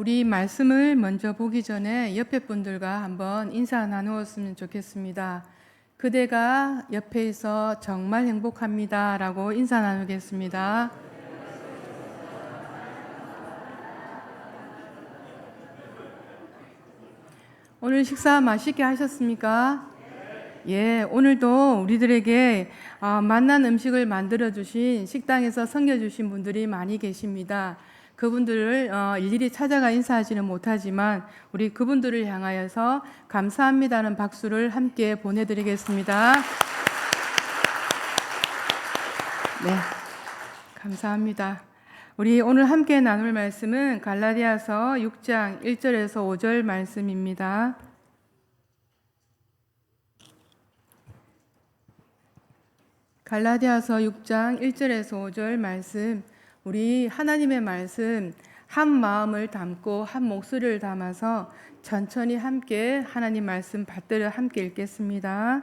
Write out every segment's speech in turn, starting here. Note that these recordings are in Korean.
우리 말씀을 먼저 보기 전에 옆에 분들과 한번 인사 나누었으면 좋겠습니다. 그대가 옆에 있어 정말 행복합니다. 라고 인사 나누겠습니다. 오늘 식사 맛있게 하셨습니까? 예, 오늘도 우리들에게 맛난 음식을 만들어주신 식당에서 섬겨주신 분들이 많이 계십니다. 그분들을 일일이 찾아가 인사하지는 못하지만 우리 그분들을 향하여서 감사합니다는 박수를 함께 보내드리겠습니다. 네, 감사합니다. 우리 오늘 함께 나눌 말씀은 갈라디아서 6장 1절에서 5절 말씀입니다. 갈라디아서 6장 1절에서 5절 말씀, 우리 하나님의 말씀 한 마음을 담고 한 목소리를 담아서 천천히 함께 하나님 말씀 받들어 함께 읽겠습니다.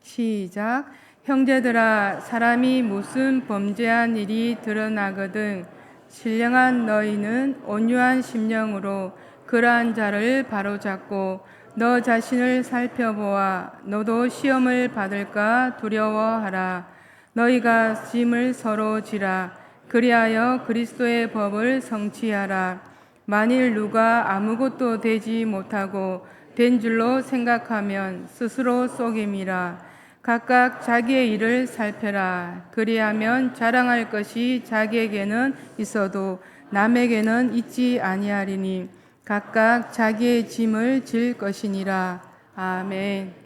시작. 형제들아, 사람이 무슨 범죄한 일이 드러나거든 신령한 너희는 온유한 심령으로 그러한 자를 바로잡고 너 자신을 살펴보아 너도 시험을 받을까 두려워하라. 너희가 짐을 서로 지라. 그리하여 그리스도의 법을 성취하라. 만일 누가 아무것도 되지 못하고 된 줄로 생각하면 스스로 속임이라. 각각 자기의 일을 살펴라. 그리하면 자랑할 것이 자기에게는 있어도 남에게는 있지 아니하리니 각각 자기의 짐을 질 것이니라. 아멘.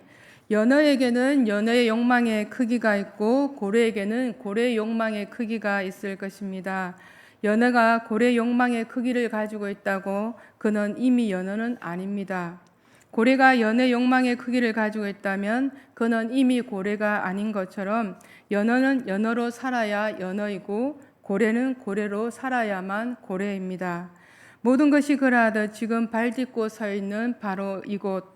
연어에게는 연어의 욕망의 크기가 있고 고래에게는 고래의 욕망의 크기가 있을 것입니다. 연어가 고래의 욕망의 크기를 가지고 있다고 그는 이미 연어는 아닙니다. 고래가 연어의 욕망의 크기를 가지고 있다면 그는 이미 고래가 아닌 것처럼 연어는 연어로 살아야 연어이고 고래는 고래로 살아야만 고래입니다. 모든 것이 그러하듯 지금 발 딛고 서 있는 바로 이곳,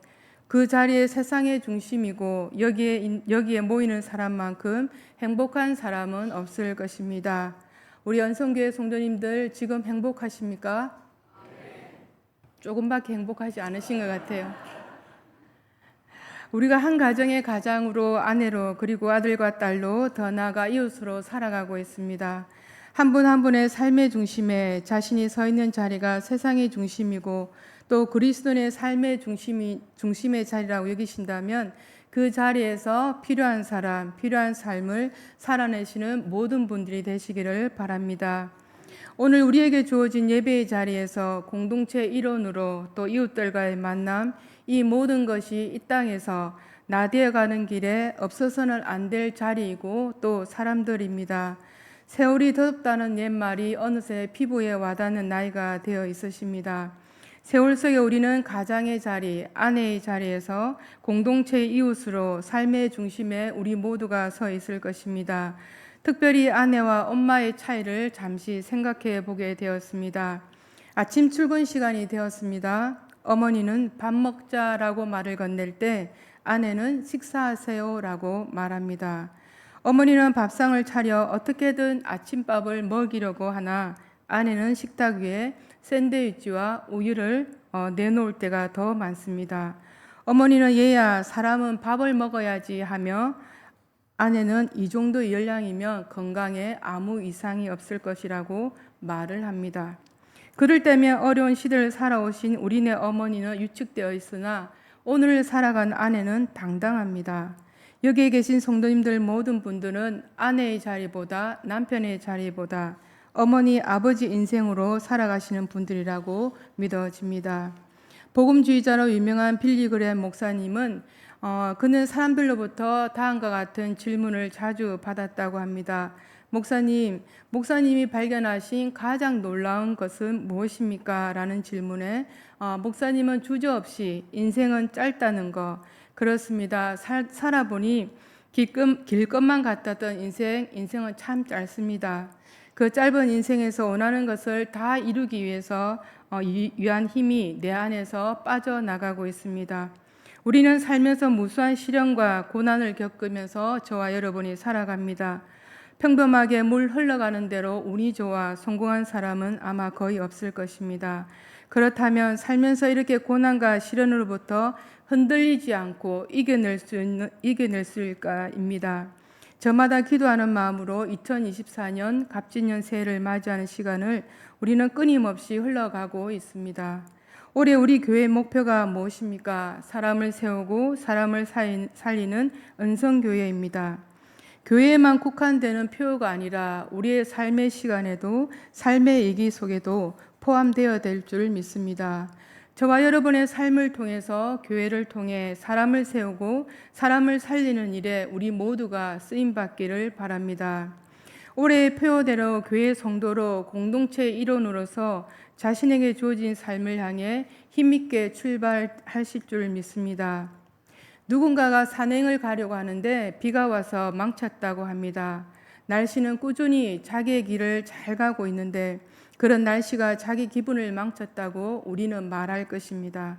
그 자리에 세상의 중심이고 여기에 모이는 사람만큼 행복한 사람은 없을 것입니다. 우리 연성교회 성도님들 지금 행복하십니까? 조금밖에 행복하지 않으신 것 같아요. 우리가 한 가정의 가장으로, 아내로, 그리고 아들과 딸로, 더 나아가 이웃으로 살아가고 있습니다. 한 분 한 분의 삶의 중심에 자신이 서 있는 자리가 세상의 중심이고 또 그리스도의 삶의 중심의 자리라고 여기신다면 그 자리에서 필요한 사람, 필요한 삶을 살아내시는 모든 분들이 되시기를 바랍니다. 오늘 우리에게 주어진 예배의 자리에서 공동체 일원으로 또 이웃들과의 만남, 이 모든 것이 이 땅에서 나되어가는 길에 없어서는 안 될 자리이고 또 사람들입니다. 세월이 더덥다는 옛말이 어느새 피부에 와닿는 나이가 되어 있으십니다. 세월 속에 우리는 가장의 자리, 아내의 자리에서 공동체의 이웃으로 삶의 중심에 우리 모두가 서 있을 것입니다. 특별히 아내와 엄마의 차이를 잠시 생각해 보게 되었습니다. 아침 출근 시간이 되었습니다. 어머니는 밥 먹자라고 말을 건넬 때 아내는 식사하세요라고 말합니다. 어머니는 밥상을 차려 어떻게든 아침밥을 먹이려고 하나 아내는 식탁 위에 샌드위치와 우유를 내놓을 때가 더 많습니다. 어머니는 얘야, 사람은 밥을 먹어야지 하며 아내는 이 정도의 열량이면 건강에 아무 이상이 없을 것이라고 말을 합니다. 그럴 때면 어려운 시대를 살아오신 우리네 어머니는 유축되어 있으나 오늘을 살아간 아내는 당당합니다. 여기에 계신 성도님들 모든 분들은 아내의 자리보다 남편의 자리보다 어머니, 아버지 인생으로 살아가시는 분들이라고 믿어집니다. 복음주의자로 유명한 빌리그램 목사님은 그는 사람들로부터 다음과 같은 질문을 자주 받았다고 합니다. 목사님이 발견하신 가장 놀라운 것은 무엇입니까? 라는 질문에 목사님은 주저없이 인생은 짧다는 거, 그렇습니다. 살아보니 길 것만 같았던 인생은 참 짧습니다. 그 짧은 인생에서 원하는 것을 다 이루기 위해서 위한 힘이 내 안에서 빠져나가고 있습니다. 우리는 살면서 무수한 시련과 고난을 겪으면서 저와 여러분이 살아갑니다. 평범하게 물 흘러가는 대로 운이 좋아 성공한 사람은 아마 거의 없을 것입니다. 그렇다면 살면서 이렇게 고난과 시련으로부터 흔들리지 않고 이겨낼 수 있을까입니다. 저마다 기도하는 마음으로 2024년 갑진년 새해를 맞이하는 시간을 우리는 끊임없이 흘러가고 있습니다. 올해 우리 교회의 목표가 무엇입니까? 사람을 세우고 사람을 살리는 은성교회입니다. 교회에만 국한되는 표어가 아니라 우리의 삶의 시간에도 삶의 얘기 속에도 포함되어야 될 줄 믿습니다. 저와 여러분의 삶을 통해서 교회를 통해 사람을 세우고 사람을 살리는 일에 우리 모두가 쓰임받기를 바랍니다. 올해의 표어대로 교회 성도로 공동체의 일원으로서 자신에게 주어진 삶을 향해 힘있게 출발하실 줄 믿습니다. 누군가가 산행을 가려고 하는데 비가 와서 망쳤다고 합니다. 날씨는 꾸준히 자기의 길을 잘 가고 있는데 그런 날씨가 자기 기분을 망쳤다고 우리는 말할 것입니다.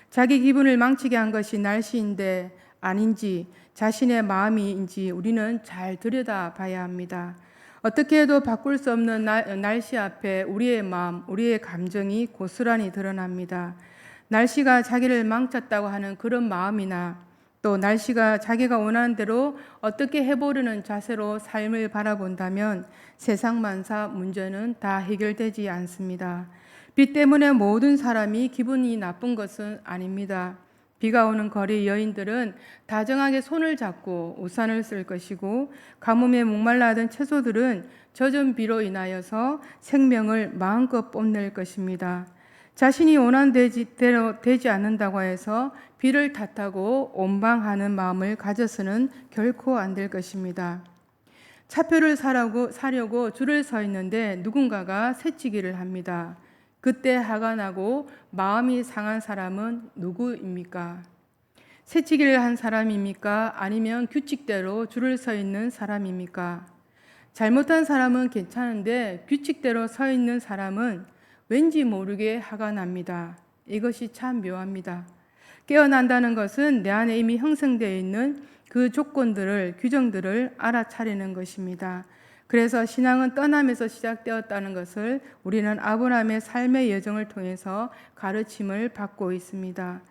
자기 기분을 망치게 한 것이 날씨인데 아닌지 자신의 마음인지 우리는 잘 들여다봐야 합니다. 어떻게 해도 바꿀 수 없는 날씨 앞에 우리의 마음, 우리의 감정이 고스란히 드러납니다. 날씨가 자기를 망쳤다고 하는 그런 마음이나 또 날씨가 자기가 원하는 대로 어떻게 해보려는 자세로 삶을 바라본다면 세상 만사 문제는 다 해결되지 않습니다. 비 때문에 모든 사람이 기분이 나쁜 것은 아닙니다. 비가 오는 거리 여인들은 다정하게 손을 잡고 우산을 쓸 것이고 가뭄에 목말라 하던 채소들은 젖은 비로 인하여서 생명을 마음껏 뽐낼 것입니다. 자신이 원하는 대로 되지 않는다고 해서 비를 탓하고 원망하는 마음을 가져서는 결코 안 될 것입니다. 차표를 사려고 줄을 서 있는데 누군가가 새치기를 합니다. 그때 화가 나고 마음이 상한 사람은 누구입니까? 새치기를 한 사람입니까? 아니면 규칙대로 줄을 서 있는 사람입니까? 잘못한 사람은 괜찮은데 규칙대로 서 있는 사람은 왠지 모르게 화가 납니다. 이것이 참 묘합니다. 깨어난다는 것은 내 안에 이미 형성되어 있는 그 조건들을, 규정들을 알아차리는 것입니다. 그래서 신앙은 떠남에서 시작되었다는 것을 우리는 아브라함의 삶의 여정을 통해서 가르침을 받고 있습니다.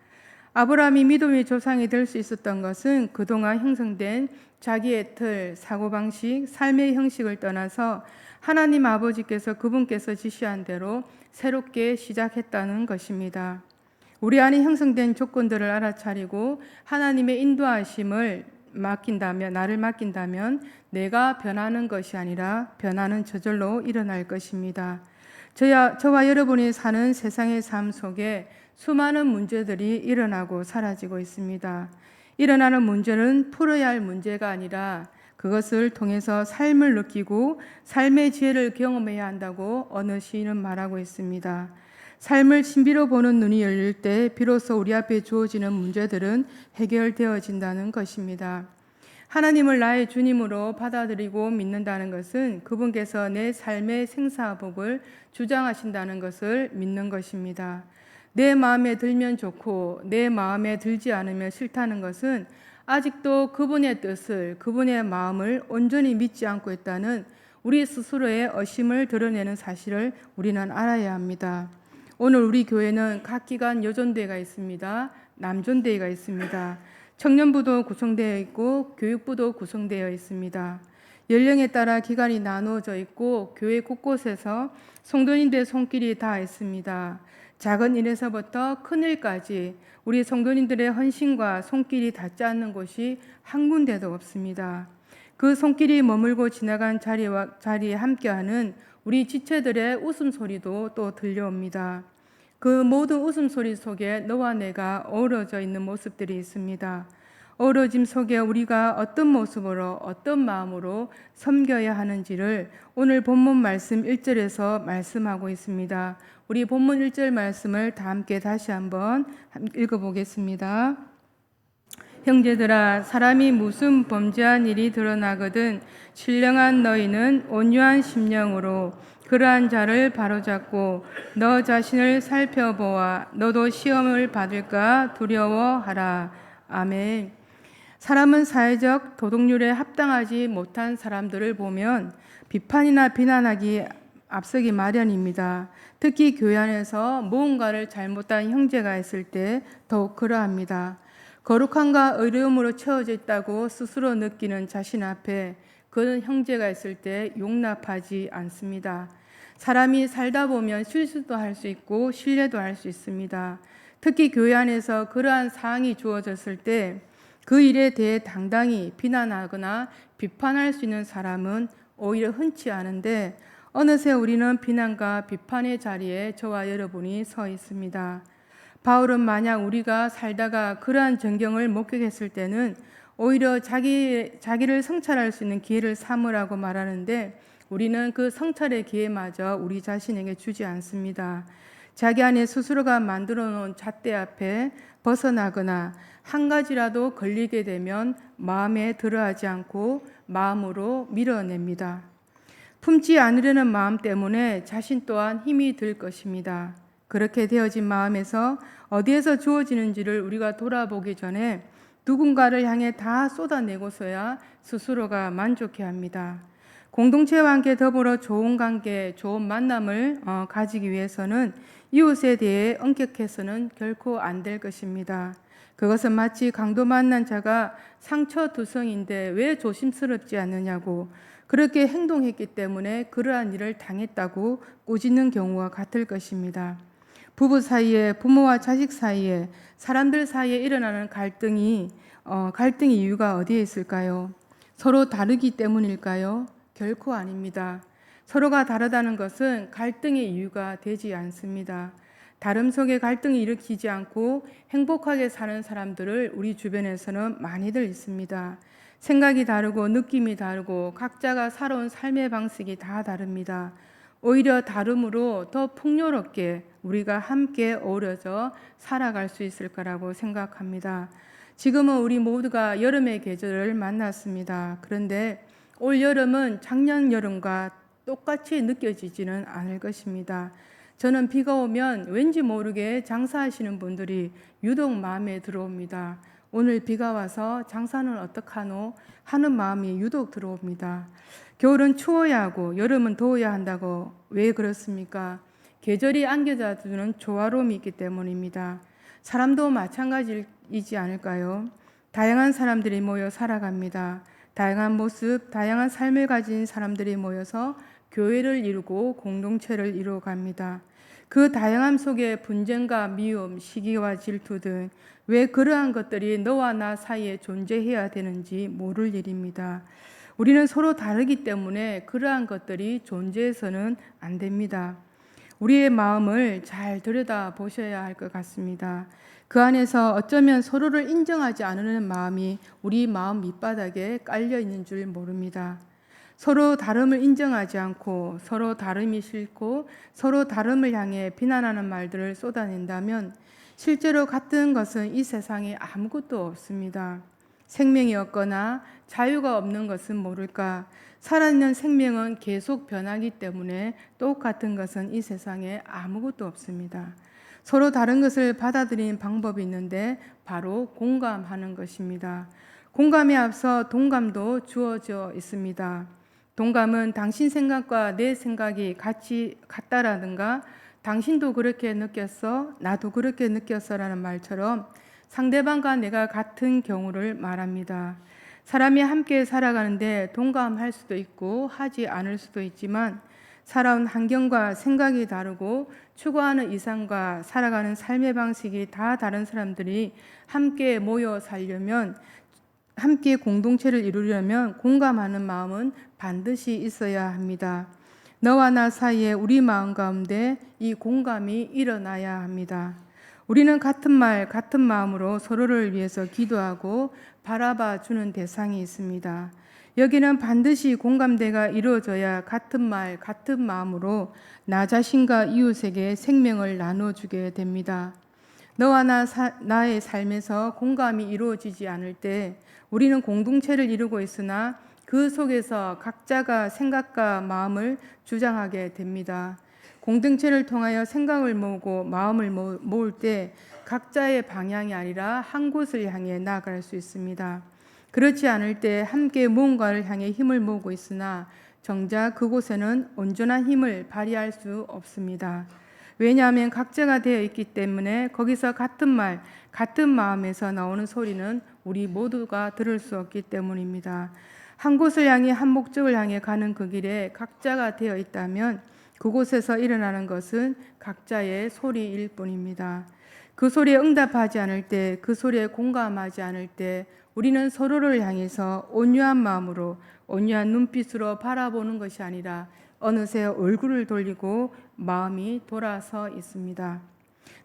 아브라함이 믿음의 조상이 될 수 있었던 것은 그동안 형성된 자기의 틀, 사고방식, 삶의 형식을 떠나서 하나님 아버지께서 그분께서 지시한 대로 새롭게 시작했다는 것입니다. 우리 안에 형성된 조건들을 알아차리고 하나님의 인도하심을 나를 맡긴다면 내가 변하는 것이 아니라 변하는 저절로 일어날 것입니다. 저와 여러분이 사는 세상의 삶 속에 수많은 문제들이 일어나고 사라지고 있습니다. 일어나는 문제는 풀어야 할 문제가 아니라 그것을 통해서 삶을 느끼고 삶의 지혜를 경험해야 한다고 어느 시인은 말하고 있습니다. 삶을 신비로 보는 눈이 열릴 때 비로소 우리 앞에 주어지는 문제들은 해결되어진다는 것입니다. 하나님을 나의 주님으로 받아들이고 믿는다는 것은 그분께서 내 삶의 생사복을 주장하신다는 것을 믿는 것입니다. 내 마음에 들면 좋고 내 마음에 들지 않으면 싫다는 것은 아직도 그분의 뜻을, 그분의 마음을 온전히 믿지 않고 있다는 우리 스스로의 의심을 드러내는 사실을 우리는 알아야 합니다. 오늘 우리 교회는 각 기관 여존대가 있습니다. 남존대가 있습니다. 청년부도 구성되어 있고 교육부도 구성되어 있습니다. 연령에 따라 기관이 나누어져 있고 교회 곳곳에서 성도님들의 손길이 다 있습니다. 작은 일에서부터 큰 일까지 우리 성도님들의 헌신과 손길이 닿지 않는 곳이 한 군데도 없습니다. 그 손길이 머물고 지나간 자리에 함께하는 우리 지체들의 웃음소리도 또 들려옵니다. 그 모든 웃음소리 속에 너와 내가 어우러져 있는 모습들이 있습니다. 어우러짐 속에 우리가 어떤 모습으로 어떤 마음으로 섬겨야 하는지를 오늘 본문 말씀 1절에서 말씀하고 있습니다. 우리 본문 1절 말씀을 다 함께 다시 한번 읽어보겠습니다. 형제들아, 사람이 무슨 범죄한 일이 드러나거든 신령한 너희는 온유한 심령으로 그러한 자를 바로잡고 너 자신을 살펴보아 너도 시험을 받을까 두려워하라. 아멘. 사람은 사회적 도덕률에 합당하지 못한 사람들을 보면 비판이나 비난하기 앞서기 마련입니다. 특히 교회 안에서 무언가를 잘못한 형제가 있을 때 더욱 그러합니다. 거룩함과 의로움으로 채워져 있다고 스스로 느끼는 자신 앞에 그런 형제가 있을 때 용납하지 않습니다. 사람이 살다 보면 실수도 할 수 있고 신뢰도 할 수 있습니다. 특히 교회 안에서 그러한 사항이 주어졌을 때 그 일에 대해 당당히 비난하거나 비판할 수 있는 사람은 오히려 흔치 않은데 어느새 우리는 비난과 비판의 자리에 저와 여러분이 서 있습니다. 바울은 만약 우리가 살다가 그러한 전경을 목격했을 때는 오히려 자기를 성찰할 수 있는 기회를 삼으라고 말하는데 우리는 그 성찰의 기회마저 우리 자신에게 주지 않습니다. 자기 안에 스스로가 만들어 놓은 잣대 앞에 벗어나거나 한 가지라도 걸리게 되면 마음에 들어하지 않고 마음으로 밀어냅니다. 품지 않으려는 마음 때문에 자신 또한 힘이 들 것입니다. 그렇게 되어진 마음에서 어디에서 주어지는지를 우리가 돌아보기 전에 누군가를 향해 다 쏟아내고서야 스스로가 만족해야 합니다. 공동체와 함께 더불어 좋은 관계, 좋은 만남을 가지기 위해서는 이웃에 대해 엄격해서는 결코 안 될 것입니다. 그것은 마치 강도 만난 자가 상처투성인데 왜 조심스럽지 않느냐고 그렇게 행동했기 때문에 그러한 일을 당했다고 꾸짖는 경우와 같을 것입니다. 부부 사이에, 부모와 자식 사이에, 사람들 사이에 일어나는 갈등의 이유가 어디에 있을까요? 서로 다르기 때문일까요? 결코 아닙니다. 서로가 다르다는 것은 갈등의 이유가 되지 않습니다. 다름 속에 갈등을 일으키지 않고 행복하게 사는 사람들을 우리 주변에서는 많이들 있습니다. 생각이 다르고 느낌이 다르고 각자가 살아온 삶의 방식이 다 다릅니다. 오히려 다름으로 더 풍요롭게 우리가 함께 어우러져 살아갈 수 있을 거라고 생각합니다. 지금은 우리 모두가 여름의 계절을 만났습니다. 그런데 올 여름은 작년 여름과 똑같이 느껴지지는 않을 것입니다. 저는 비가 오면 왠지 모르게 장사하시는 분들이 유독 마음에 들어옵니다. 오늘 비가 와서 장사는 어떡하노? 하는 마음이 유독 들어옵니다. 겨울은 추워야 하고 여름은 더워야 한다고 왜 그렇습니까? 계절이 안겨주는 조화로움이 있기 때문입니다. 사람도 마찬가지이지 않을까요? 다양한 사람들이 모여 살아갑니다. 다양한 모습, 다양한 삶을 가진 사람들이 모여서 교회를 이루고 공동체를 이루어갑니다. 그 다양함 속에 분쟁과 미움, 시기와 질투 등 왜 그러한 것들이 너와 나 사이에 존재해야 되는지 모를 일입니다. 우리는 서로 다르기 때문에 그러한 것들이 존재해서는 안 됩니다. 우리의 마음을 잘 들여다보셔야 할 것 같습니다. 그 안에서 어쩌면 서로를 인정하지 않으려는 마음이 우리 마음 밑바닥에 깔려 있는 줄 모릅니다. 서로 다름을 인정하지 않고 서로 다름이 싫고 서로 다름을 향해 비난하는 말들을 쏟아낸다면 실제로 같은 것은 이 세상에 아무것도 없습니다. 생명이 없거나 자유가 없는 것은 모를까? 살아있는 생명은 계속 변하기 때문에 똑같은 것은 이 세상에 아무것도 없습니다. 서로 다른 것을 받아들이는 방법이 있는데 바로 공감하는 것입니다. 공감에 앞서 동감도 주어져 있습니다. 동감은 당신 생각과 내 생각이 같다라든가 당신도 그렇게 느꼈어, 나도 그렇게 느꼈어라는 말처럼 상대방과 내가 같은 경우를 말합니다. 사람이 함께 살아가는데 동감할 수도 있고 하지 않을 수도 있지만 살아온 환경과 생각이 다르고 추구하는 이상과 살아가는 삶의 방식이 다 다른 사람들이 함께 모여 살려면 함께 공동체를 이루려면 공감하는 마음은 반드시 있어야 합니다. 너와 나 사이에 우리 마음 가운데 이 공감이 일어나야 합니다. 우리는 같은 말, 같은 마음으로 서로를 위해서 기도하고 바라봐 주는 대상이 있습니다. 여기는 반드시 공감대가 이루어져야 같은 말, 같은 마음으로 나 자신과 이웃에게 생명을 나눠주게 됩니다. 너와 나의 삶에서 공감이 이루어지지 않을 때 우리는 공동체를 이루고 있으나 그 속에서 각자가 생각과 마음을 주장하게 됩니다. 공동체를 통하여 생각을 모으고 마음을 모을 때 각자의 방향이 아니라 한 곳을 향해 나아갈 수 있습니다. 그렇지 않을 때 함께 무언가를 향해 힘을 모으고 있으나 정작 그곳에는 온전한 힘을 발휘할 수 없습니다. 왜냐하면 각자가 되어 있기 때문에 거기서 같은 말, 같은 마음에서 나오는 소리는 우리 모두가 들을 수 없기 때문입니다. 한 곳을 향해 한 목적을 향해 가는 그 길에 각자가 되어 있다면 그곳에서 일어나는 것은 각자의 소리일 뿐입니다. 그 소리에 응답하지 않을 때, 그 소리에 공감하지 않을 때 우리는 서로를 향해서 온유한 마음으로, 온유한 눈빛으로 바라보는 것이 아니라 어느새 얼굴을 돌리고 마음이 돌아서 있습니다.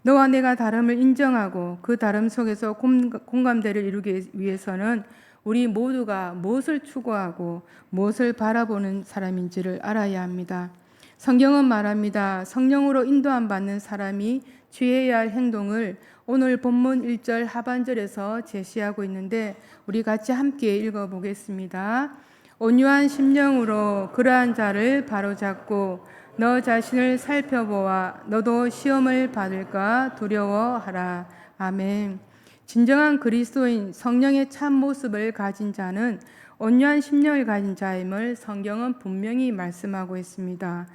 너와 내가 다름을 인정하고 그 다름 속에서 공감대를 이루기 위해서는 우리 모두가 무엇을 추구하고 무엇을 바라보는 사람인지를 알아야 합니다. 성경은 말합니다. 성령으로 인도함 받는 사람이 취해야 할 행동을 오늘 본문 1절 하반절에서 제시하고 있는데 우리 같이 함께 읽어보겠습니다. 온유한 심령으로 그러한 자를 바로잡고 너 자신을 살펴보아 너도 시험을 받을까 두려워하라. 아멘. 진정한 그리스도인 성령의 참 모습을 가진 자는 온유한 심령을 가진 자임을 성경은 분명히 말씀하고 있습니다.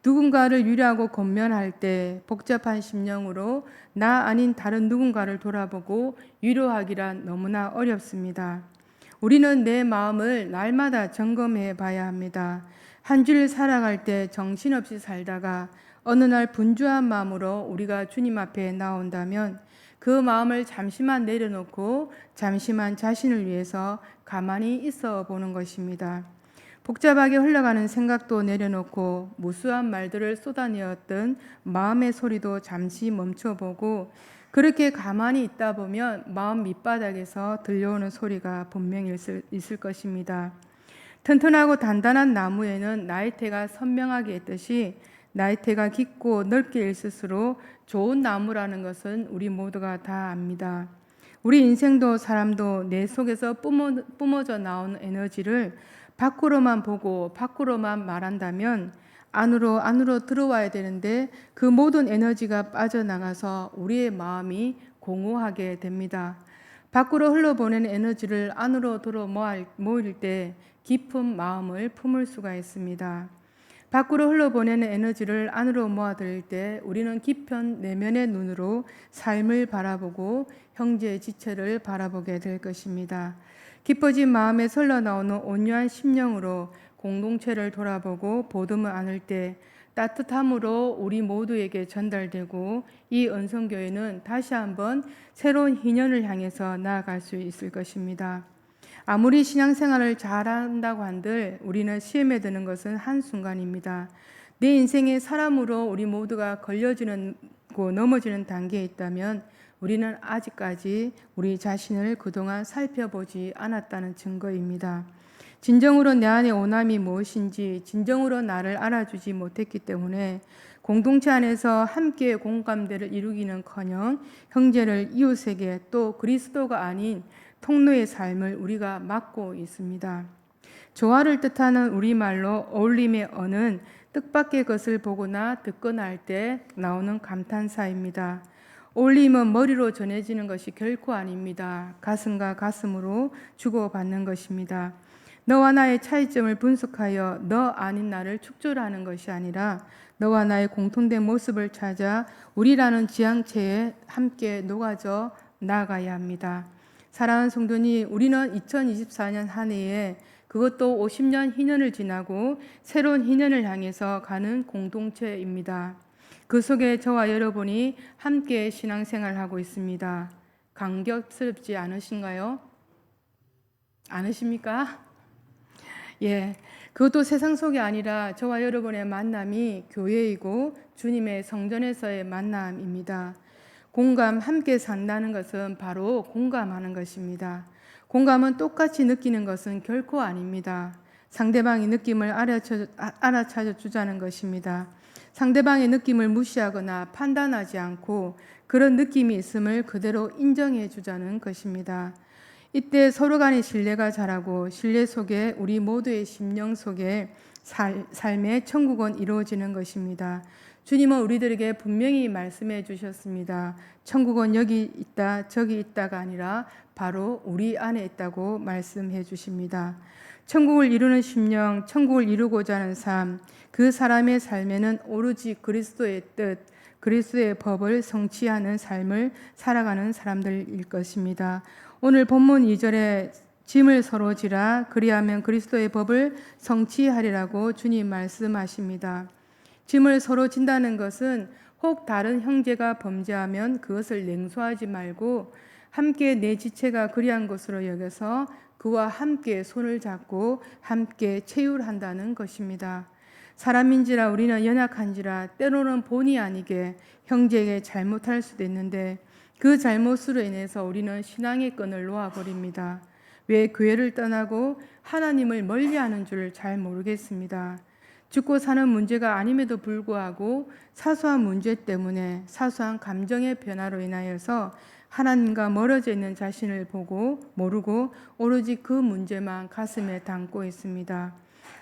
누군가를 위로하고 권면할 때 복잡한 심령으로 나 아닌 다른 누군가를 돌아보고 위로하기란 너무나 어렵습니다. 우리는 내 마음을 날마다 점검해 봐야 합니다. 한 주를 살아갈 때 정신없이 살다가 어느 날 분주한 마음으로 우리가 주님 앞에 나온다면 그 마음을 잠시만 내려놓고 잠시만 자신을 위해서 가만히 있어 보는 것입니다. 복잡하게 흘러가는 생각도 내려놓고 무수한 말들을 쏟아내었던 마음의 소리도 잠시 멈춰보고 그렇게 가만히 있다 보면 마음 밑바닥에서 들려오는 소리가 분명히 있을 것입니다. 튼튼하고 단단한 나무에는 나이테가 선명하게 있듯이 나이테가 깊고 넓게 있을수록 좋은 나무라는 것은 우리 모두가 다 압니다. 우리 인생도 사람도 내 속에서 뿜어져 나오는 에너지를 밖으로만 보고 밖으로만 말한다면 안으로 들어와야 되는데 그 모든 에너지가 빠져나가서 우리의 마음이 공허하게 됩니다. 밖으로 흘러보내는 에너지를 안으로 들어 모일 때 깊은 마음을 품을 수가 있습니다. 밖으로 흘러보내는 에너지를 안으로 모아들일 때 우리는 깊은 내면의 눈으로 삶을 바라보고 형제의 지체를 바라보게 될 것입니다. 깊어진 마음에 흘러나오는 온유한 심령으로 공동체를 돌아보고 보듬어 안을 때 따뜻함으로 우리 모두에게 전달되고 이 은성교회는 다시 한번 새로운 희년을 향해서 나아갈 수 있을 것입니다. 아무리 신앙생활을 잘한다고 한들 우리는 시험에 드는 것은 한순간입니다. 내 인생의 사람으로 우리 모두가 걸려지는 고 넘어지는 단계에 있다면 우리는 아직까지 우리 자신을 그동안 살펴보지 않았다는 증거입니다. 진정으로 내 안의 오남이 무엇인지 진정으로 나를 알아주지 못했기 때문에 공동체 안에서 함께 공감대를 이루기는커녕 형제를 이웃에게 또 그리스도가 아닌 통로의 삶을 우리가 맡고 있습니다. 조화를 뜻하는 우리말로 어울림의 어는 뜻밖의 것을 보거나 듣거나 할 때 나오는 감탄사입니다. 어울림은 머리로 전해지는 것이 결코 아닙니다. 가슴과 가슴으로 주고받는 것입니다. 너와 나의 차이점을 분석하여 너 아닌 나를 축조하는 것이 아니라 너와 나의 공통된 모습을 찾아 우리라는 지향체에 함께 녹아져 나아가야 합니다. 사랑하는 성도님, 우리는 2024년 한 해에 그것도 50년 희년을 지나고 새로운 희년을 향해서 가는 공동체입니다. 그 속에 저와 여러분이 함께 신앙생활하고 있습니다. 감격스럽지 않으신가요? 않으십니까? 예, 그것도 세상 속이 아니라 저와 여러분의 만남이 교회이고 주님의 성전에서의 만남입니다. 공감, 함께 산다는 것은 바로 공감하는 것입니다. 공감은 똑같이 느끼는 것은 결코 아닙니다. 상대방의 느낌을 알아차려 주자는 것입니다. 상대방의 느낌을 무시하거나 판단하지 않고 그런 느낌이 있음을 그대로 인정해 주자는 것입니다. 이때 서로 간의 신뢰가 자라고 신뢰 속에 우리 모두의 심령 속에 삶의 천국은 이루어지는 것입니다. 주님은 우리들에게 분명히 말씀해 주셨습니다. 천국은 여기 있다 저기 있다가 아니라 바로 우리 안에 있다고 말씀해 주십니다. 천국을 이루는 심령, 천국을 이루고자 하는 삶, 그 사람의 삶에는 오로지 그리스도의 뜻, 그리스도의 법을 성취하는 삶을 살아가는 사람들일 것입니다. 오늘 본문 2절에 짐을 서로 지라 그리하면 그리스도의 법을 성취하리라고 주님 말씀하십니다. 짐을 서로 진다는 것은 혹 다른 형제가 범죄하면 그것을 냉소하지 말고 함께 내 지체가 그리한 것으로 여겨서 그와 함께 손을 잡고 함께 체휼한다는 것입니다. 사람인지라 우리는 연약한지라 때로는 본의 아니게 형제에게 잘못할 수도 있는데 그 잘못으로 인해서 우리는 신앙의 끈을 놓아버립니다. 왜 교회를 떠나고 하나님을 멀리하는 줄 잘 모르겠습니다. 죽고 사는 문제가 아님에도 불구하고 사소한 문제 때문에 사소한 감정의 변화로 인하여서 하나님과 멀어져 있는 자신을 보고 모르고 오로지 그 문제만 가슴에 담고 있습니다.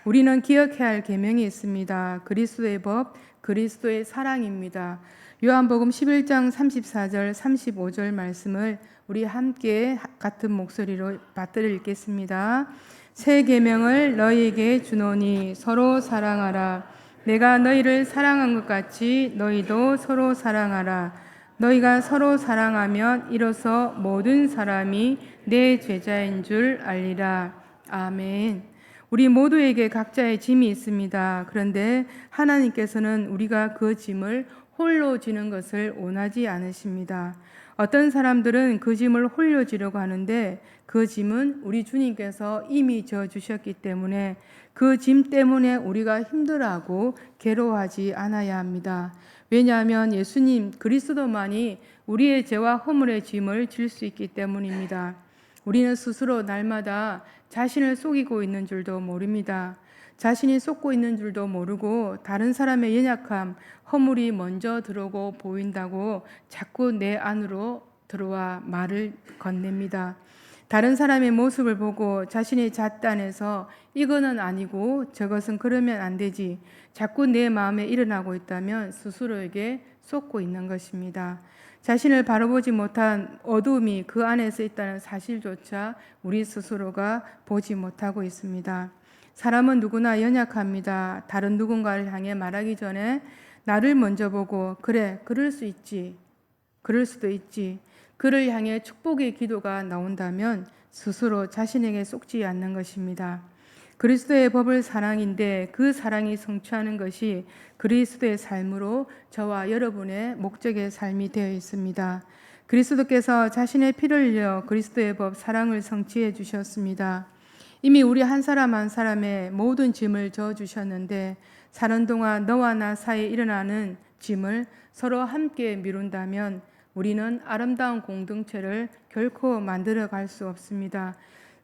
우리는 기억해야 할 계명이 있습니다. 그리스도의 법, 그리스도의 사랑입니다. 요한복음 11장 34절 35절 말씀을 우리 함께 같은 목소리로 받들어 읽겠습니다. 새 계명을 너희에게 주노니 서로 사랑하라. 내가 너희를 사랑한 것 같이 너희도 서로 사랑하라. 너희가 서로 사랑하면 이로써 모든 사람이 내 제자인 줄 알리라. 아멘. 우리 모두에게 각자의 짐이 있습니다. 그런데 하나님께서는 우리가 그 짐을 홀로 지는 것을 원하지 않으십니다. 어떤 사람들은 그 짐을 홀로 지려고 하는데 그 짐은 우리 주님께서 이미 져 주셨기 때문에 그 짐 때문에 우리가 힘들어하고 괴로워하지 않아야 합니다. 왜냐하면 예수님 그리스도만이 우리의 죄와 허물의 짐을 질 수 있기 때문입니다. 우리는 스스로 날마다 자신을 속이고 있는 줄도 모릅니다. 자신이 속고 있는 줄도 모르고 다른 사람의 연약함, 허물이 먼저 들어오고 보인다고 자꾸 내 안으로 들어와 말을 건넵니다. 다른 사람의 모습을 보고 자신의 잣단에서 이거는 아니고 저것은 그러면 안 되지 자꾸 내 마음에 일어나고 있다면 스스로에게 속고 있는 것입니다. 자신을 바라보지 못한 어둠이 그 안에서 있다는 사실조차 우리 스스로가 보지 못하고 있습니다. 사람은 누구나 연약합니다. 다른 누군가를 향해 말하기 전에 나를 먼저 보고 그래, 그럴 수 있지. 그럴 수도 있지. 그를 향해 축복의 기도가 나온다면 스스로 자신에게 속지 않는 것입니다. 그리스도의 법을 사랑인데 그 사랑이 성취하는 것이 그리스도의 삶으로 저와 여러분의 목적의 삶이 되어 있습니다. 그리스도께서 자신의 피를 흘려 그리스도의 법 사랑을 성취해 주셨습니다. 이미 우리 한 사람 한 사람의 모든 짐을 져 주셨는데 사는 동안 너와 나 사이에 일어나는 짐을 서로 함께 미룬다면 우리는 아름다운 공동체를 결코 만들어 갈 수 없습니다.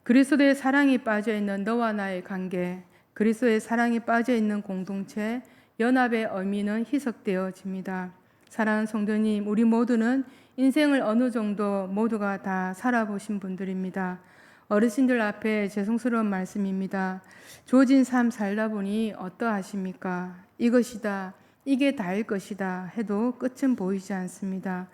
그리스도의 사랑이 빠져 있는 너와 나의 관계, 그리스도의 사랑이 빠져 있는 공동체, 연합의 의미는 희석되어집니다. 사랑하는 성도님, 우리 모두는 인생을 어느 정도 모두가 다 살아보신 분들입니다. 어르신들 앞에 죄송스러운 말씀입니다. 주어진 삶 살다 보니 어떠하십니까? 이것이다, 이게 다일 것이다 해도 끝은 보이지 않습니다.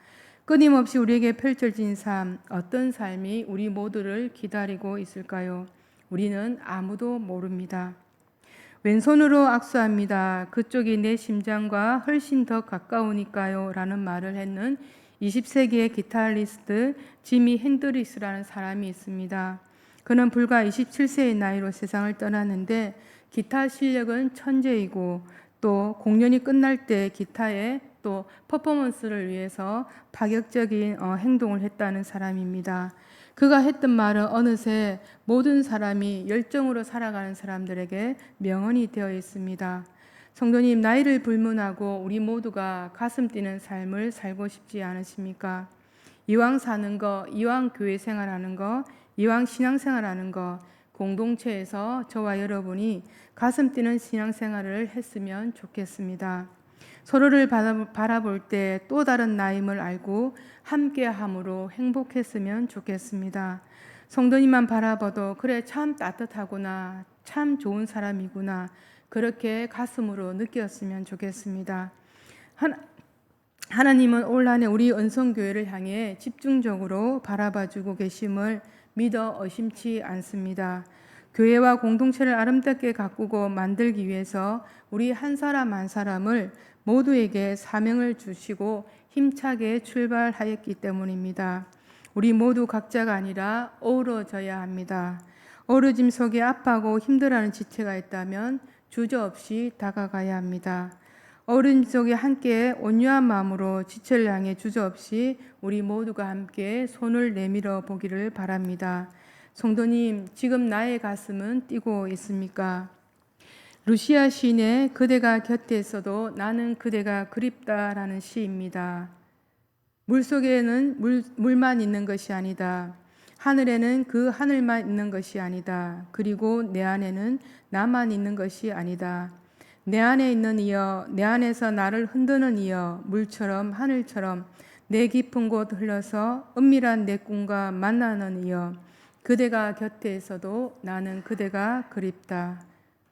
끊임없이 우리에게 펼쳐진 삶, 어떤 삶이 우리 모두를 기다리고 있을까요? 우리는 아무도 모릅니다. 왼손으로 악수합니다. 그쪽이 내 심장과 훨씬 더 가까우니까요 라는 말을 했는 20세기의 기타리스트 지미 핸드릭스라는 사람이 있습니다. 그는 불과 27세의 나이로 세상을 떠났는데 기타 실력은 천재이고 또 공연이 끝날 때 기타에 또 퍼포먼스를 위해서 파격적인 행동을 했다는 사람입니다. 그가 했던 말은 어느새 모든 사람이 열정으로 살아가는 사람들에게 명언이 되어 있습니다. 성도님, 나이를 불문하고 우리 모두가 가슴 뛰는 삶을 살고 싶지 않으십니까? 이왕 사는 거, 이왕 교회 생활하는 거, 이왕 신앙생활하는 거, 공동체에서 저와 여러분이 가슴 뛰는 신앙생활을 했으면 좋겠습니다. 서로를 바라볼 때 또 다른 나임을 알고 함께함으로 행복했으면 좋겠습니다. 성도님만 바라봐도 그래 참 따뜻하구나, 참 좋은 사람이구나 그렇게 가슴으로 느꼈으면 좋겠습니다. 하나님은 올 한해 우리 은성교회를 향해 집중적으로 바라봐주고 계심을 믿어 의심치 않습니다. 교회와 공동체를 아름답게 가꾸고 만들기 위해서 우리 한 사람 한 사람을 모두에게 사명을 주시고 힘차게 출발하였기 때문입니다. 우리 모두 각자가 아니라 어우러져야 합니다. 어우러짐 속에 아파하고 힘들어하는 지체가 있다면 주저없이 다가가야 합니다. 어른 속에 함께 온유한 마음으로 지체를 향해 주저없이 우리 모두가 함께 손을 내밀어 보기를 바랍니다. 성도님, 지금 나의 가슴은 뛰고 있습니까? 루시아 시인의 그대가 곁에 있어도 나는 그대가 그립다라는 시입니다. 물속에는 물만 있는 것이 아니다. 하늘에는 그 하늘만 있는 것이 아니다. 그리고 내 안에는 나만 있는 것이 아니다. 내 안에 있는 이여, 내 안에서 나를 흔드는 이여, 물처럼 하늘처럼 내 깊은 곳 흘러서 은밀한 내 꿈과 만나는 이여, 그대가 곁에 있어도 나는 그대가 그립다.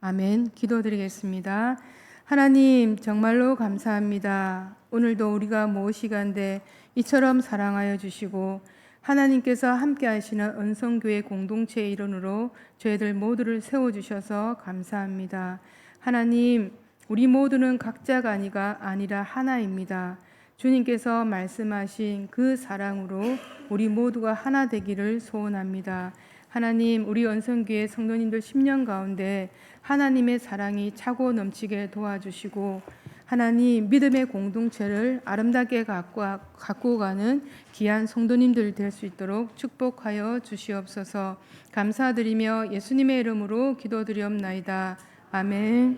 아멘. 기도드리겠습니다. 하나님, 정말로 감사합니다. 오늘도 우리가 모시간대 이처럼 사랑하여 주시고 하나님께서 함께 하시는 은성교회 공동체의 일원으로 저희들 모두를 세워주셔서 감사합니다. 하나님, 우리 모두는 각자가 아니라 하나입니다. 주님께서 말씀하신 그 사랑으로 우리 모두가 하나 되기를 소원합니다. 하나님, 우리 은성교회 성도님들 10년 가운데 하나님의 사랑이 차고 넘치게 도와주시고 하나님, 믿음의 공동체를 아름답게 갖고 가는 귀한 성도님들 될 수 있도록 축복하여 주시옵소서. 감사드리며 예수님의 이름으로 기도드리옵나이다. 아멘.